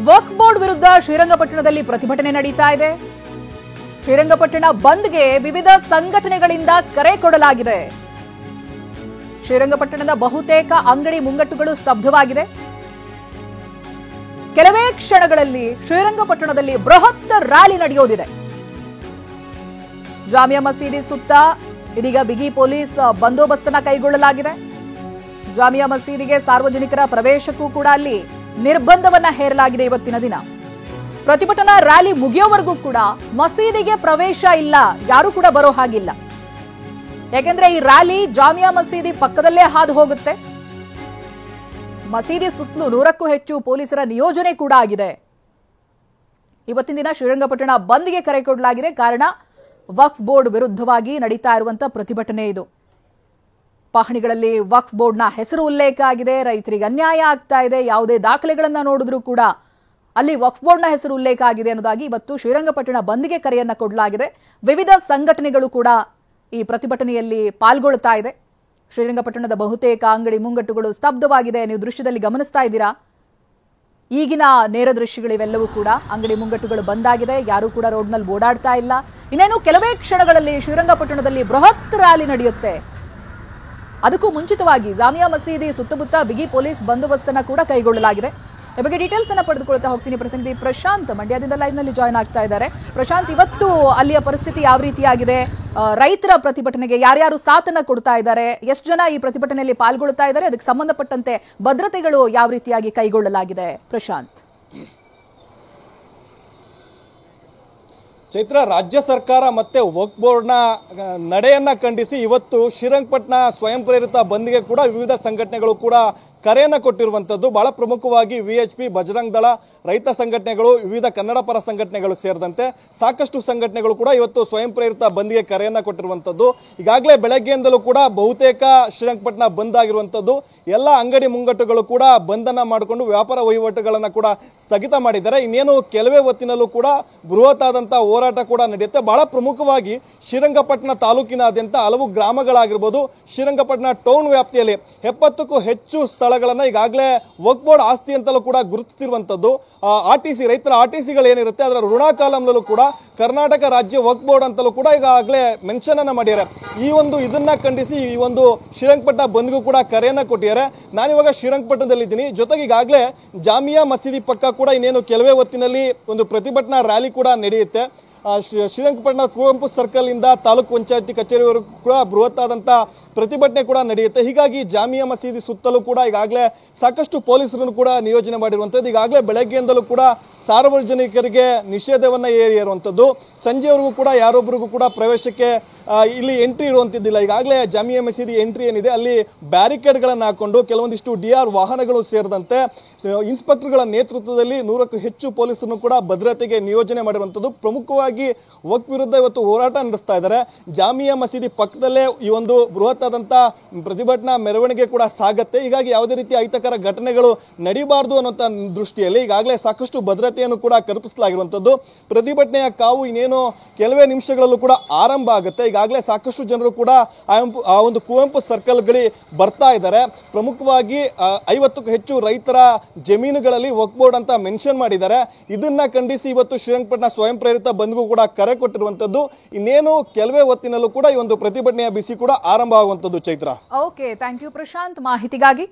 ವಕ್ಫ್ board ವಿರುದ್ಧ ಶ್ರೀರಂಗಪಟ್ಟಣದಲ್ಲಿ ಪ್ರತಿಭಟನೆ ನಡೀತಾ ಇದೆ. ಶ್ರೀರಂಗಪಟ್ಟಣ ಬಂದ್ಗೆ ವಿವಿಧ ಸಂಘಟನೆಗಳಿಂದ ಕರೆ ಕೊಡಲಾಗಿದೆ. ಶ್ರೀರಂಗಪಟ್ಟಣದ ಬಹುತೇಕ ಅಂಗಡಿ ಮುಂಗಟ್ಟುಗಳು ಸ್ತಬ್ಧವಾಗಿದೆ. ಕೆಲವೇ ಕ್ಷಣಗಳಲ್ಲಿ ಶ್ರೀರಂಗಪಟ್ಟಣದಲ್ಲಿ ಬೃಹತ್ ರ್ಯಾಲಿ ನಡೆಯೋದಿದೆ. ಜಾಮಿಯಾ ಮಸೀದಿ ಸುತ್ತ ಇದೀಗ ಬಿಗಿ ಪೊಲೀಸ್ ಬಂದೋಬಸ್ತನ್ನ ಕೈಗೊಳ್ಳಲಾಗಿದೆ. ಜಾಮಿಯಾ ಮಸೀದಿಗೆ ಸಾರ್ವಜನಿಕರ ಪ್ರವೇಶಕ್ಕೂ ಕೂಡ ಅಲ್ಲಿ ನಿರ್ಬಂಧವನ್ನ ಹೇರಲಾಗಿದೆ. ಇವತ್ತಿನ ದಿನ ಪ್ರತಿಭಟನಾ ರ್ಯಾಲಿ ಮುಗಿಯೋವರೆಗೂ ಕೂಡ ಮಸೀದಿಗೆ ಪ್ರವೇಶ ಇಲ್ಲ, ಯಾರು ಕೂಡ ಬರೋ ಹಾಗಿಲ್ಲ. ಯಾಕೆಂದ್ರೆ ಈ ರ್ಯಾಲಿ ಜಾಮಿಯಾ ಮಸೀದಿ ಪಕ್ಕದಲ್ಲೇ ಹಾದು ಹೋಗುತ್ತೆ. ಮಸೀದಿ ಸುತ್ತಲೂ 100ಕ್ಕೂ ಹೆಚ್ಚು ಪೊಲೀಸರ ನಿಯೋಜನೆ ಕೂಡ ಆಗಿದೆ. ಇವತ್ತಿನ ದಿನ ಶ್ರೀರಂಗಪಟ್ಟಣ ಬಂದ್ಗೆ ಕರೆ ಕೊಡಲಾಗಿದೆ. ಕಾರಣ ವಕ್ಫ್ ಬೋರ್ಡ್ ವಿರುದ್ಧವಾಗಿ ನಡೀತಾ ಇರುವಂತಹ ಪ್ರತಿಭಟನೆ ಇದು. ಪಹಣಿಗಳಲ್ಲಿ ವಕ್ಫ್ ಬೋರ್ಡ್ನ ಹೆಸರು ಉಲ್ಲೇಖ ಆಗಿದೆ. ರೈತರಿಗೆ ಅನ್ಯಾಯ ಆಗ್ತಾ ಇದೆ. ಯಾವುದೇ ದಾಖಲೆಗಳನ್ನ ನೋಡಿದ್ರೂ ಕೂಡ ಅಲ್ಲಿ ವಕ್ಫ್ ಬೋರ್ಡ್ನ ಹೆಸರು ಉಲ್ಲೇಖ ಆಗಿದೆ ಅನ್ನೋದಾಗಿ ಇವತ್ತು ಶ್ರೀರಂಗಪಟ್ಟಣ ಬಂದ್ಗೆ ಕರೆಯನ್ನ ಕೊಡಲಾಗಿದೆ. ವಿವಿಧ ಸಂಘಟನೆಗಳು ಕೂಡ ಈ ಪ್ರತಿಭಟನೆಯಲ್ಲಿ ಪಾಲ್ಗೊಳ್ತಾ ಇದೆ. ಶ್ರೀರಂಗಪಟ್ಟಣದ ಬಹುತೇಕ ಅಂಗಡಿ ಮುಂಗಟ್ಟುಗಳು ಸ್ತಬ್ಧವಾಗಿದೆ. ನೀವು ದೃಶ್ಯದಲ್ಲಿ ಗಮನಿಸ್ತಾ ಇದ್ದೀರಾ. ಈಗಿನ ನೇರ ದೃಶ್ಯಗಳಿವೆಲ್ಲವೂ ಕೂಡ ಅಂಗಡಿ ಮುಂಗಟ್ಟುಗಳು ಬಂದಾಗಿದೆ. ಯಾರೂ ಕೂಡ ರೋಡ್ನಲ್ಲಿ ಓಡಾಡ್ತಾ ಇಲ್ಲ. ಇನ್ನೇನು ಕೆಲವೇ ಕ್ಷಣಗಳಲ್ಲಿ ಶ್ರೀರಂಗಪಟ್ಟಣದಲ್ಲಿ ಬೃಹತ್ ರ್ಯಾಲಿ ನಡೆಯುತ್ತೆ. ಅದಕ್ಕೂ ಮುಂಚಿತವಾಗಿ ಜಾಮಿಯಾ ಮಸೀದಿ ಸುತ್ತಮುತ್ತ ಬಿಗಿ ಪೊಲೀಸ್ ಬಂದೋಬಸ್ತನ್ನ ಕೂಡ ಕೈಗೊಳ್ಳಲಾಗಿದೆ. ಈ ಬಗ್ಗೆ ಡೀಟೇಲ್ಸ್ ಅನ್ನ ಪಡೆದುಕೊಳ್ತಾ ಹೋಗ್ತೀನಿ. ಪ್ರತಿನಿಧಿ ಪ್ರಶಾಂತ್ ಮಂಡ್ಯದಿಂದ ಲೈವ್ ನಲ್ಲಿ ಜಾಯ್ನ್ ಆಗ್ತಾ ಇದ್ದಾರೆ. ಪ್ರಶಾಂತ್, ಇವತ್ತು ಅಲ್ಲಿಯ ಪರಿಸ್ಥಿತಿ ಯಾವ ರೀತಿಯಾಗಿದೆ? ರೈತರ ಪ್ರತಿಭಟನೆಗೆ ಯಾರ್ಯಾರು ಸಾಥನ್ನ ಕೊಡ್ತಾ ಇದ್ದಾರೆ? ಎಷ್ಟು ಜನ ಈ ಪ್ರತಿಭಟನೆಯಲ್ಲಿ ಪಾಲ್ಗೊಳ್ತಾ ಇದ್ದಾರೆ? ಅದಕ್ಕೆ ಸಂಬಂಧಪಟ್ಟಂತೆ ಭದ್ರತೆಗಳು ಯಾವ ರೀತಿಯಾಗಿ ಕೈಗೊಳ್ಳಲಾಗಿದೆ? ಪ್ರಶಾಂತ್. ಚೈತ್ರ, ರಾಜ್ಯ ಸರ್ಕಾರ ಮತ್ತೆ ವಕ್ಫ್ ಬೋರ್ಡ್ನ ನಡೆಯನ್ನ ಖಂಡಿಸಿ ಇವತ್ತು ಶ್ರೀರಂಗಪಟ್ಟಣ ಸ್ವಯಂ ಪ್ರೇರಿತ ಬಂದ್ಗೆ ಕೂಡ ವಿವಿಧ ಸಂಘಟನೆಗಳು ಕೂಡ ಕರೆಯನ್ನು ಕೊಟ್ಟಿರುವಂಥದ್ದು. ಬಹಳ ಪ್ರಮುಖವಾಗಿ ವಿಎಚ್ಪಿ, ಬಜರಂಗ್ ದಳ, ರೈತ ಸಂಘಟನೆಗಳು, ವಿವಿಧ ಕನ್ನಡ ಪರ ಸಂಘಟನೆಗಳು ಸೇರಿದಂತೆ ಸಾಕಷ್ಟು ಸಂಘಟನೆಗಳು ಕೂಡ ಇವತ್ತು ಸ್ವಯಂ ಪ್ರೇರಿತ ಬಂದ್ಗೆ ಕರೆಯನ್ನು ಕೊಟ್ಟಿರುವಂಥದ್ದು. ಈಗಾಗಲೇ ಬೆಳಗ್ಗೆಯಿಂದಲೂ ಕೂಡ ಬಹುತೇಕ ಶ್ರೀರಂಗಪಟ್ಟಣ ಬಂದ್ ಆಗಿರುವಂಥದ್ದು. ಎಲ್ಲ ಅಂಗಡಿ ಮುಂಗಟ್ಟುಗಳು ಕೂಡ ಬಂಧನ ಮಾಡಿಕೊಂಡು ವ್ಯಾಪಾರ ವಹಿವಾಟುಗಳನ್ನು ಕೂಡ ಸ್ಥಗಿತ ಮಾಡಿದ್ದಾರೆ. ಇನ್ನೇನು ಕೆಲವೇ ಹೊತ್ತಿನಲ್ಲೂ ಕೂಡ ಬೃಹತ್ ಆದಂತಹ ಹೋರಾಟ ಕೂಡ ನಡೆಯುತ್ತೆ. ಬಹಳ ಪ್ರಮುಖವಾಗಿ ಶ್ರೀರಂಗಪಟ್ಟಣ ತಾಲೂಕಿನಾದ್ಯಂತ ಹಲವು ಗ್ರಾಮಗಳಾಗಿರ್ಬೋದು, ಶ್ರೀರಂಗಪಟ್ಟಣ ಟೌನ್ ವ್ಯಾಪ್ತಿಯಲ್ಲಿ 70ಕ್ಕೂ ಹೆಚ್ಚು ಸ್ಥಳಗಳನ್ನ ಈಗಾಗಲೇ ವಕ್ಫ್ ಬೋರ್ಡ್ ಆಸ್ತಿ ಅಂತಲೂ ಕೂಡ ಗುರುತಿಸಿರುವಂತದ್ದು. ಆರ್ಟಿಸಿ, ರೈತರ ಆರ್ಟಿಸಿಗಳು ಏನಿರುತ್ತೆ ಅದರ ಋಣ ಕಾಲಂನಲ್ಲೂ ಕೂಡ ಕರ್ನಾಟಕ ರಾಜ್ಯ ವಕ್ಫ್ ಬೋರ್ಡ್ ಅಂತಲೂ ಕೂಡ ಈಗಾಗಲೇ ಮೆನ್ಷನ್ ಅನ್ನ ಮಾಡಿದ್ದಾರೆ. ಇದನ್ನ ಖಂಡಿಸಿ ಈ ಒಂದು ಶ್ರೀರಂಗಪಟ್ಟಣ ಬಂದ್ಗೂ ಕೂಡ ಕರೆಯನ್ನ ಕೊಟ್ಟಿದ್ದಾರೆ. ನಾನಿವಾಗ ಶ್ರೀರಂಗಪಟ್ಟಣದಲ್ಲಿದ್ದೀನಿ. ಜೊತೆಗೆ ಈಗಾಗಲೇ ಜಾಮಿಯಾ ಮಸೀದಿ ಪಕ್ಕ ಕೂಡ ಇನ್ನೇನು ಕೆಲವೇ ಹೊತ್ತಿನಲ್ಲಿ ಒಂದು ಪ್ರತಿಭಟನಾ ರ್ಯಾಲಿ ಕೂಡ ನಡೆಯುತ್ತೆ. ಶ್ರೀರಂಗಪಟ್ಟಣ ಕುವೆಂಪು ಸರ್ಕಲ್ ಇಂದ ತಾಲೂಕು ಪಂಚಾಯತಿ ಕಚೇರಿವರೆಗೂ ಕೂಡ ಬೃಹತ್ ಆದಂತಹ ಪ್ರತಿಭಟನೆ ಕೂಡ ನಡೆಯುತ್ತೆ. ಹೀಗಾಗಿ ಜಾಮಿಯಾ ಮಸೀದಿ ಸುತ್ತಲೂ ಕೂಡ ಈಗಾಗಲೇ ಸಾಕಷ್ಟು ಪೊಲೀಸರನ್ನು ಕೂಡ ನಿಯೋಜನೆ ಮಾಡಿರುವಂಥದ್ದು. ಈಗಾಗಲೇ ಬೆಳಗ್ಗೆಯಿಂದಲೂ ಕೂಡ ಸಾರ್ವಜನಿಕರಿಗೆ ನಿಷೇಧವನ್ನ ಹೇರಿರುವಂಥದ್ದು. ಸಂಜೆವರೆಗೂ ಕೂಡ ಯಾರೊಬ್ಬರಿಗೂ ಕೂಡ ಪ್ರವೇಶಕ್ಕೆ ಇಲ್ಲಿ ಎಂಟ್ರಿ ಇರುವಂತಿದ್ದಿಲ್ಲ. ಈಗಾಗಲೇ ಜಾಮಿಯಾ ಮಸೀದಿ ಎಂಟ್ರಿ ಏನಿದೆ ಅಲ್ಲಿ ಬ್ಯಾರಿಕೇಡ್ಗಳನ್ನು ಹಾಕೊಂಡು ಕೆಲವೊಂದಿಷ್ಟು DR ವಾಹನಗಳು ಸೇರಿದಂತೆ ಇನ್ಸ್ಪೆಕ್ಟರ್ಗಳ ನೇತೃತ್ವದಲ್ಲಿ 100ಕ್ಕೂ ಹೆಚ್ಚು ಪೊಲೀಸರನ್ನು ಕೂಡ ಭದ್ರತೆಗೆ ನಿಯೋಜನೆ ಮಾಡಿರುವಂಥದ್ದು. ಪ್ರಮುಖವಾಗಿ ವಕ್ಫ್ ವಿರುದ್ಧ ಇವತ್ತು ಹೋರಾಟ ನಡೆಸ್ತಾ ಇದ್ದಾರೆ. ಜಾಮಿಯಾ ಮಸೀದಿ ಪಕ್ಕದಲ್ಲೇ ಈ ಒಂದು ಬೃಹತ್ ಆದಂತಹ ಪ್ರತಿಭಟನಾ ಮೆರವಣಿಗೆ ಕೂಡ ಸಾಗತ್ತೆ. ಹೀಗಾಗಿ ಯಾವುದೇ ರೀತಿಯ ಅಹಿತಕರ ಘಟನೆಗಳು ನಡೀಬಾರದು ಅನ್ನುವಂಥ ದೃಷ್ಟಿಯಲ್ಲಿ ಈಗಾಗಲೇ ಸಾಕಷ್ಟು ಭದ್ರತೆಯನ್ನು ಕೂಡ ಕಲ್ಪಿಸಲಾಗಿರುವಂಥದ್ದು. ಪ್ರತಿಭಟನೆಯ ಕಾವು ಇನ್ನೇನು ಕೆಲವೇ ನಿಮಿಷಗಳಲ್ಲೂ ಕೂಡ ಆರಂಭ ಆಗುತ್ತೆ. ಈಗಾಗಲೇ ಸಾಕಷ್ಟು ಜನರು ಕೂಡ ಆ ಒಂದು ಕುವೆಂಪು ಸರ್ಕಲ್ಗಳಿಗೆ ಬರ್ತಾ ಇದ್ದಾರೆ. ಪ್ರಮುಖವಾಗಿ 50ಕ್ಕೂ ಹೆಚ್ಚು ರೈತರ ಜಮೀನುಗಳಲ್ಲಿ ವಕ್ಫ್ ಬೋರ್ಡ್ ಅಂತ ಮೆನ್ಷನ್ ಮಾಡಿದ್ದಾರೆ. ಇದನ್ನ ಖಂಡಿಸಿ ಇವತ್ತು ಶ್ರೀರಂಗಪಟ್ಟಣ ಸ್ವಯಂ ಪ್ರೇರಿತ ಬಂದ್ಗೂ ಕೂಡ ಕರೆ ಕೊಟ್ಟಿರುವಂತದ್ದು. ಇನ್ನೇನು ಕೆಲವೇ ಹೊತ್ತಿನಲ್ಲೂ ಕೂಡ ಈ ಒಂದು ಪ್ರತಿಭಟನೆಯ ಬಿಸಿ ಕೂಡ ಆರಂಭ ಆಗುವಂತದ್ದು. Chaitra. Okay, thank you Prashanth ಮಾಹಿತಿಗಾಗಿ.